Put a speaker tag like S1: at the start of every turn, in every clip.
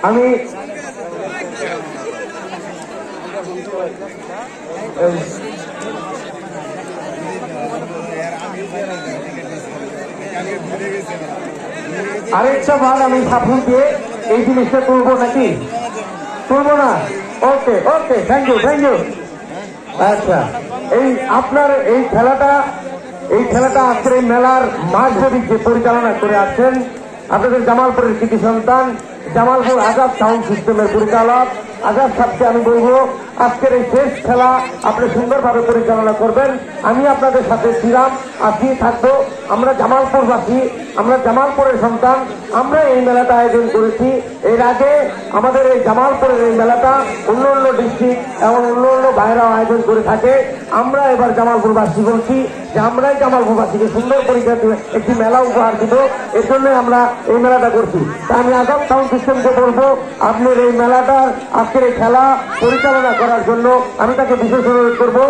S1: আমি আরেকটা বার আমি সাফল দিয়ে এই জিনিসটা তুলবো নাকি তুলবো না? ওকে ওকে, থ্যাংক ইউ থ্যাংক ইউ। আচ্ছা, এই আপনার এই খেলাটা আজকের এই মেলার মাঝবি যে পরিচালনা করে আছেন আপনাদের জামালপুরের কৃতি সন্তান, জামালপুর আজাদ সাউন্ড সিস্টেমের পরিচালক আজাদ সাহেবকে আমি বলবো আজকের এই শেষ খেলা আপনি সুন্দরভাবে পরিচালনা করবেন। আমি আপনাদের সাথে ছিলাম, আজকে থাকবো। আমরা জামালপুরবাসী, আমরা জামালপুরের সন্তান, আমরা এই মেলাটা আয়োজন করেছি। এর আগে আমাদের এই জামালপুরের এই মেলাটা অন্য অন্য ডিস্ট্রিক্ট এবং অন্য অন্য বাইরেও আয়োজন করে থাকে। আমরা এবার জামালপুরবাসী বলছি যে আমরাই জামালপুরবাসীকে সুন্দর পরিচয় দিয়ে একটি মেলা উপহার দিব, এর জন্য আমরা এই মেলাটা করছি। তা আমি আজাদ সাউন্ড সিস্টেমকে বলবো আপনার এই মেলাটার আজকের এই খেলা পরিচালনা করার জন্য আমি তাকে বিশেষ অনুরোধ করবো।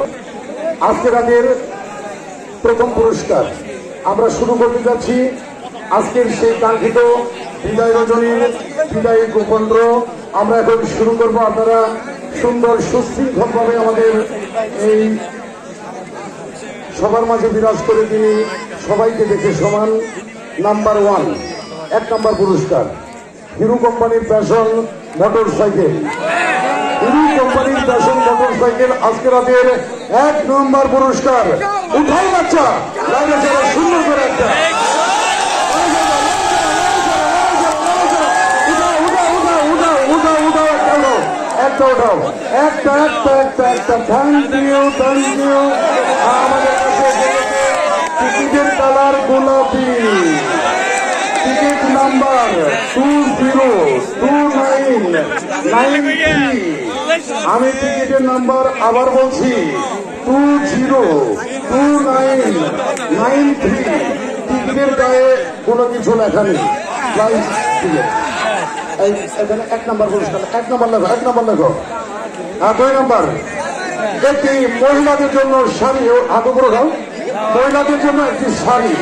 S2: আজকে রাতের প্রথম পুরস্কার আমরা শুরু করতে যাচ্ছি। আজকের সেই কাঙ্ক্ষিত বিদায় রজনীর বিদায় গোপন্দ্র আমরা এখন শুরু করব। আপনারা সুন্দর সুশৃঙ্খলভাবে আমাদের এই সবার মাঝে বিরাজ করে তিনি সবাইকে দেখে সমান। নাম্বার 1, 1 নম্বর পুরস্কার হিরো কোম্পানির প্যাশন মোটর সাইকেল। হিরো কোম্পানির প্যাশন মোটর সাইকেল আজকে রাতের 1 নম্বর পুরস্কার। উঠাই বাচ্চা সুন্দর করে একটা একটা উঠাও, একটা একটা একটা একটা। Thank you thank you. আমাদের কাছে টিকিটের কালার গোলাপি, টিকিট নাম্বার 202993। আমি টিকিটের নাম্বার আবার বলছি 202993। টিকিটের গায়ে কোনো কিছু লেখা নেই। এখানে 1 নম্বর পুরস্কার, 1 নম্বর লেখো, 1 নম্বর লেখো। 2 নম্বর একটি মহিলাদের জন্য শাড়ি, হাত উপরে দাও। মহিলাদের জন্য একটি শাড়ি।